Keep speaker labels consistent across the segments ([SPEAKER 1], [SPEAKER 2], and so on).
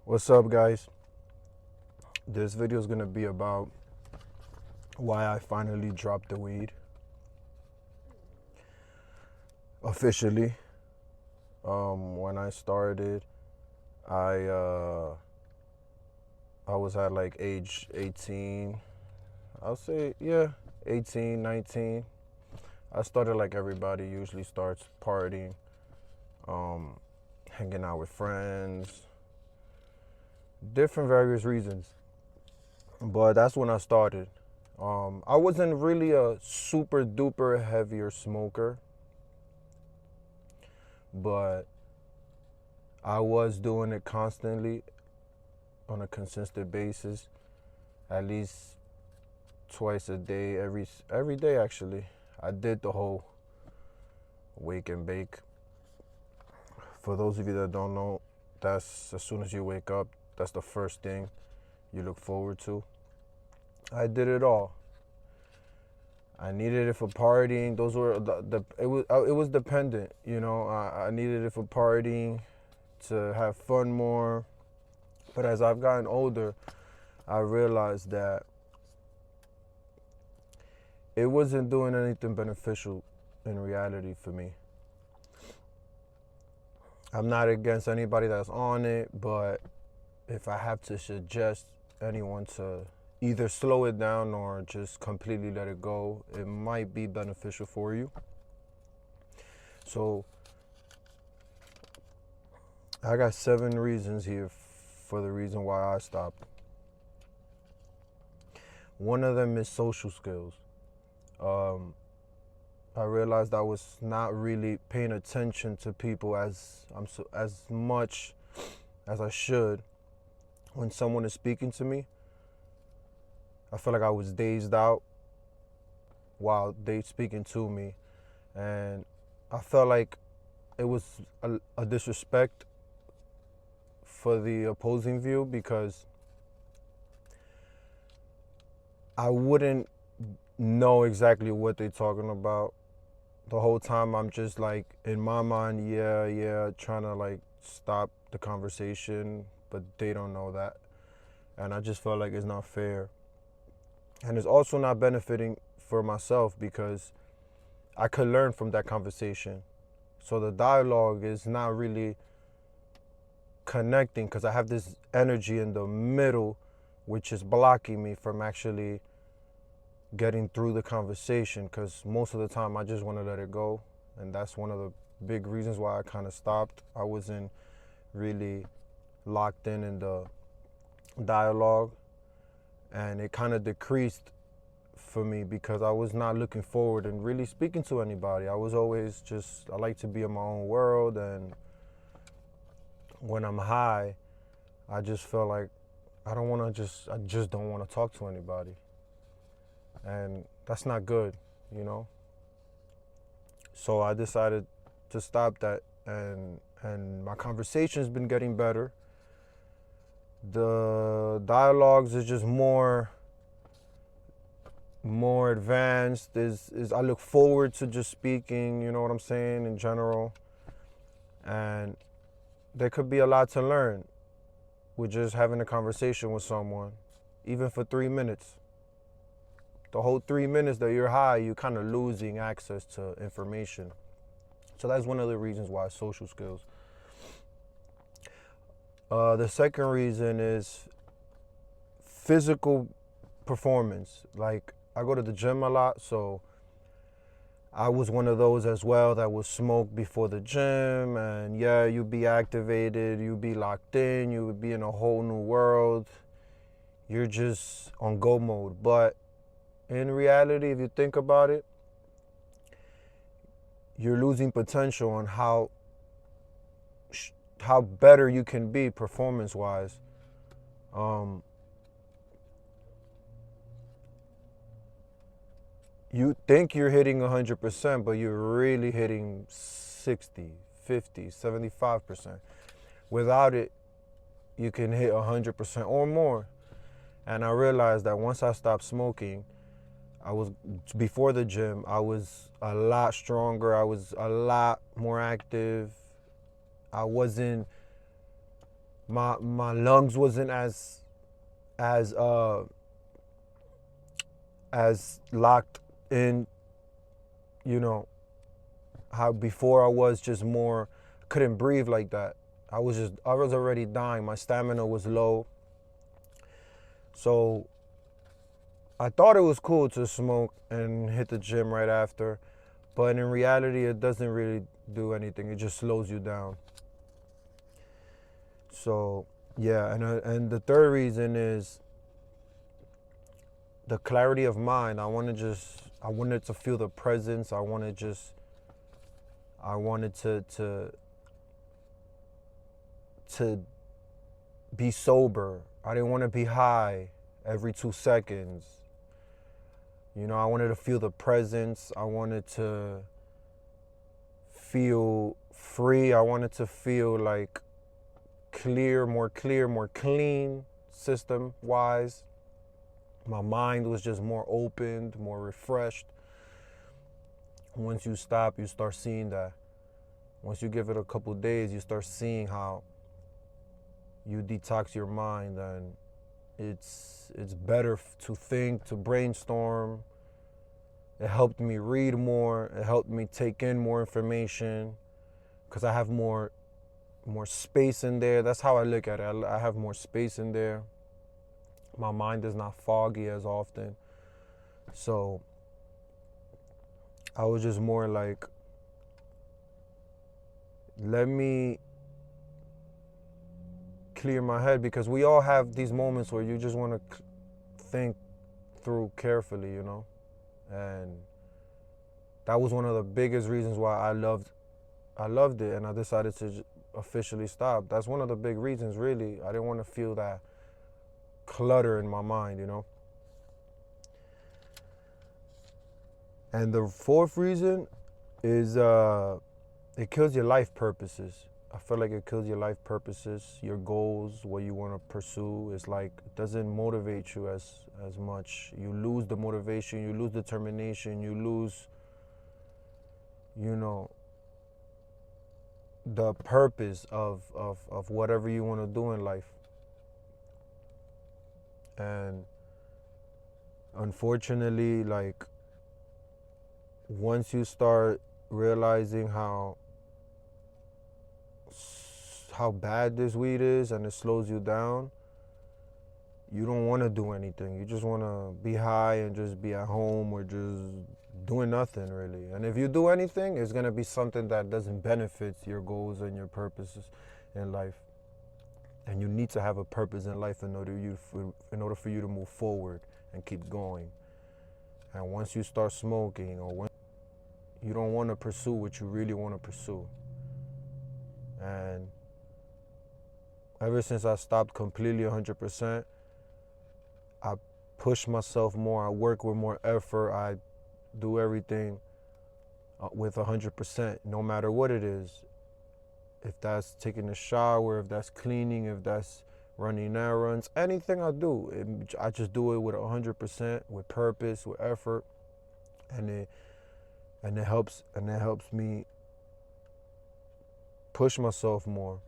[SPEAKER 1] What's up, guys? This video is gonna be about why I finally dropped the weed officially. When I started, I uh, I was at like age 18. I'll say 18, 19. I started like everybody usually starts, partying, um, hanging out with friends, different various reasons. But that's when I started. I wasn't really a super duper heavier smoker, but I was doing it constantly on a consistent basis, at least twice a day, every day actually. I did the whole wake and bake. For those of you that don't know, that's as soon as you wake up, that's the first thing you look forward to. I did it all. I needed it for partying. Those were it was dependent, you know. I needed it for partying, to have fun more. But as I've gotten older, I realized that it wasn't doing anything beneficial in reality for me. I'm not against anybody that's on it, but if I have to suggest anyone to either slow it down or just completely let it go, it might be beneficial for you. So I got 7 reasons here for the reason why I stopped. One of them is social skills. I realized I was not really paying attention to people as much as I should. When someone is speaking to me, I feel like I was dazed out while they speaking to me, and I felt like it was a disrespect for the opposing view, because I wouldn't know exactly what they're talking about. The whole time I'm just like in my mind, trying to like stop the conversation, but they don't know that. And I just felt like it's not fair. And it's also not benefiting for myself, because I could learn from that conversation. So the dialogue is not really connecting, because I have this energy in the middle which is blocking me from actually getting through the conversation, because most of the time I just want to let it go. And that's one of the big reasons why I kind of stopped. I wasn't really locked in the dialogue, and it kind of decreased for me because I was not looking forward and really speaking to anybody. I was always I like to be in my own world, and when I'm high, I just feel like I just don't want to talk to anybody. And that's not good, you know? So I decided to stop that, and my conversation's been getting better. The dialogues is just more advanced. Is I look forward to just speaking, you know what I'm saying, in general. And there could be a lot to learn with just having a conversation with someone, even for 3 minutes. The whole 3 minutes that you're high, you're kind of losing access to information. So that's one of the reasons why social skills. The second reason is physical performance. Like, I go to the gym a lot, so I was one of those as well that would smoke before the gym, and you'd be activated, you'd be locked in, you would be in a whole new world. You're just on go mode. But in reality, if you think about it, you're losing potential on how better you can be performance-wise. You think you're hitting 100%, but you're really hitting 60, 50, 75%. Without it, you can hit 100% or more. And I realized that once I stopped smoking, before the gym, I was a lot stronger. I was a lot more active. I wasn't my lungs wasn't as as locked in, you know, how before I was just more, couldn't breathe like that. I was already dying. My stamina was low. So I thought it was cool to smoke and hit the gym right after, but in reality, it doesn't really do anything. It just slows you down. So yeah, and the third reason is the clarity of mind. I wanted to feel the presence. I wanted to be sober. I didn't want to be high every 2 seconds. You know, I wanted to feel the presence. I wanted to feel free. I wanted to feel like clear, more clean system wise. My mind was just more opened, more refreshed. Once you stop, you start seeing that. Once you give it a couple days, you start seeing how you detox your mind, and it's better to think, to brainstorm. It helped me read more. It helped me take in more information because I have more space in there. That's how I look at it. I have more space in there. My mind is not foggy as often. So I was just more like, let me clear my head, because we all have these moments where you just want to think through carefully, you know? And that was one of the biggest reasons why I loved it, and I decided to officially stop. That's one of the big reasons, really. I didn't want to feel that clutter in my mind, you know? And the fourth reason is it kills your life purposes. I feel like it kills your life purposes, your goals, what you want to pursue. It's like it doesn't motivate you as much. You lose the motivation, you lose determination, you lose, you know, the purpose of whatever you want to do in life. And unfortunately, like, once you start realizing how bad this weed is and it slows you down, you don't want to do anything. You just want to be high and just be at home or just doing nothing, really. And if you do anything, it's going to be something that doesn't benefit your goals and your purposes in life. And you need to have a purpose in life in order for you to move forward and keep going. And once you start smoking, or when you don't want to pursue what you really want to pursue. And ever since I stopped completely 100%, I push myself more. I work with more effort. I do everything with 100%, no matter what it is. If that's taking a shower, if that's cleaning, if that's running errands, anything I do, I just do it with 100%, with purpose, with effort, and it helps me push myself more.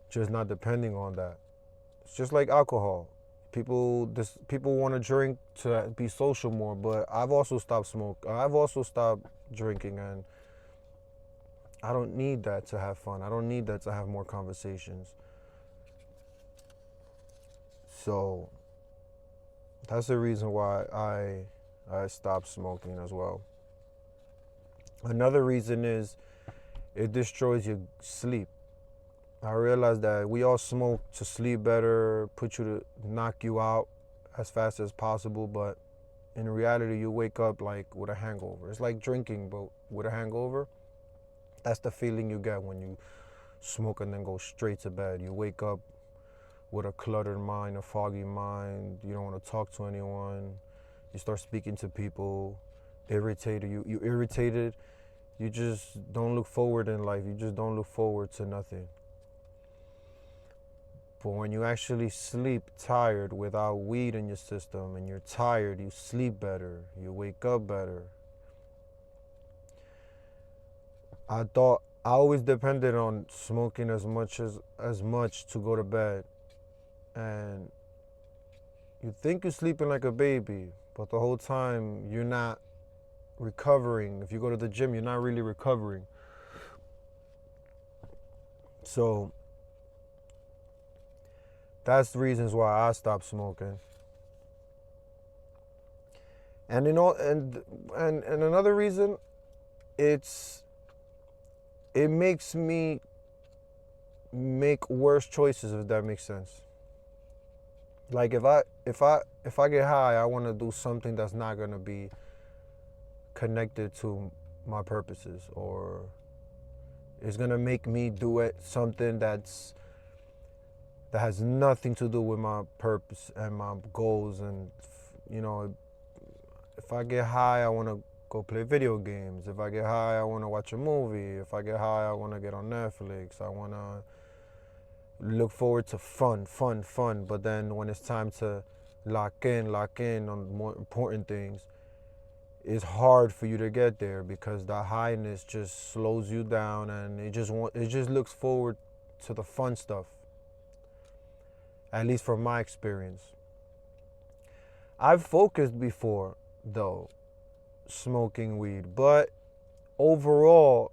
[SPEAKER 1] Just not depending on that. It's just like alcohol. People want to drink to be social more, but I've also stopped smoking. I've also stopped drinking, and I don't need that to have fun. I don't need that to have more conversations. So that's the reason why I stopped smoking as well. Another reason is it destroys your sleep. I realized that we all smoke to sleep better, to knock you out as fast as possible, but in reality, you wake up like with a hangover. It's like drinking, but with a hangover. That's the feeling you get when you smoke and then go straight to bed. You wake up with a cluttered mind, a foggy mind. You don't want to talk to anyone. You start speaking to people, irritated. You irritated. You just don't look forward in life. You just don't look forward to nothing. But when you actually sleep tired without weed in your system and you're tired, you sleep better, you wake up better. I thought I always depended on smoking as much to go to bed. And you think you're sleeping like a baby, but the whole time you're not recovering. If you go to the gym, you're not really recovering. So that's the reasons why I stopped smoking. And you know, and another reason, it makes me make worse choices, if that makes sense. Like if I get high, I want to do something that's not gonna be connected to my purposes, or it's gonna make me do it something that has nothing to do with my purpose and my goals. And you know, if I get high, I want to go play video games. If I get high, I want to watch a movie. If I get high, I want to get on Netflix. I want to look forward to fun. But then when it's time to lock in on more important things, it's hard for you to get there because the highness just slows you down, and it just looks forward to the fun stuff. At least from my experience. I've focused before, though, smoking weed, but overall,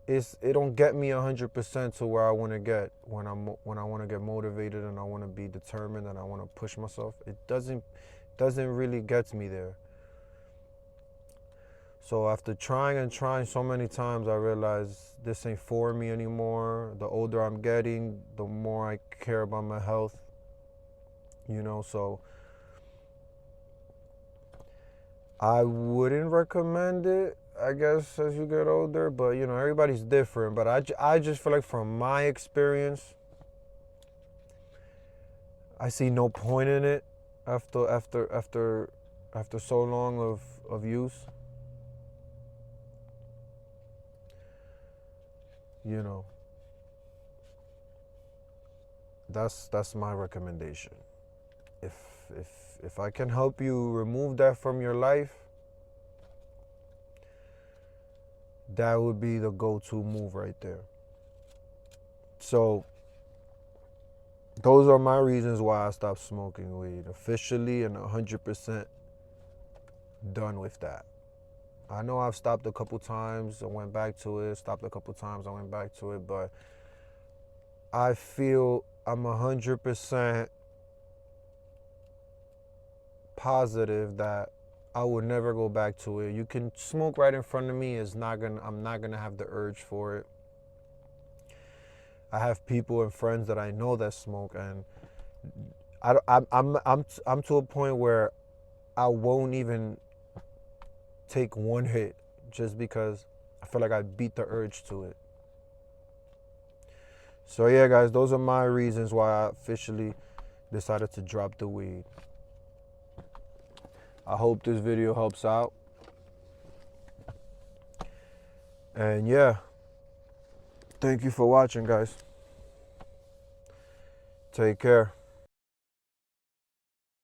[SPEAKER 1] it don't get me 100% to where I want to get when I want to get motivated and I want to be determined and I want to push myself. It doesn't really get me there. So after trying so many times, I realized this ain't for me anymore. The older I'm getting, the more I care about my health. You know, so I wouldn't recommend it, I guess, as you get older. But, you know, everybody's different. But I just feel like from my experience, I see no point in it after so long of use. You know, that's my recommendation. If I can help you remove that from your life, that would be the go-to move right there. So those are my reasons why I stopped smoking weed, officially and 100% done with that. I know I've stopped a couple times, I went back to it, stopped a couple times, I went back to it, but I feel I'm 100% positive that I would never go back to it. You can smoke right in front of me, I'm not gonna have the urge for it. I have people and friends that I know that smoke, and I'm to a point where I won't even take one hit just because I feel like I beat the urge to it. So yeah, guys, those are my reasons why I officially decided to drop the weed. I hope this video helps out. And yeah, thank you for watching, guys. Take care.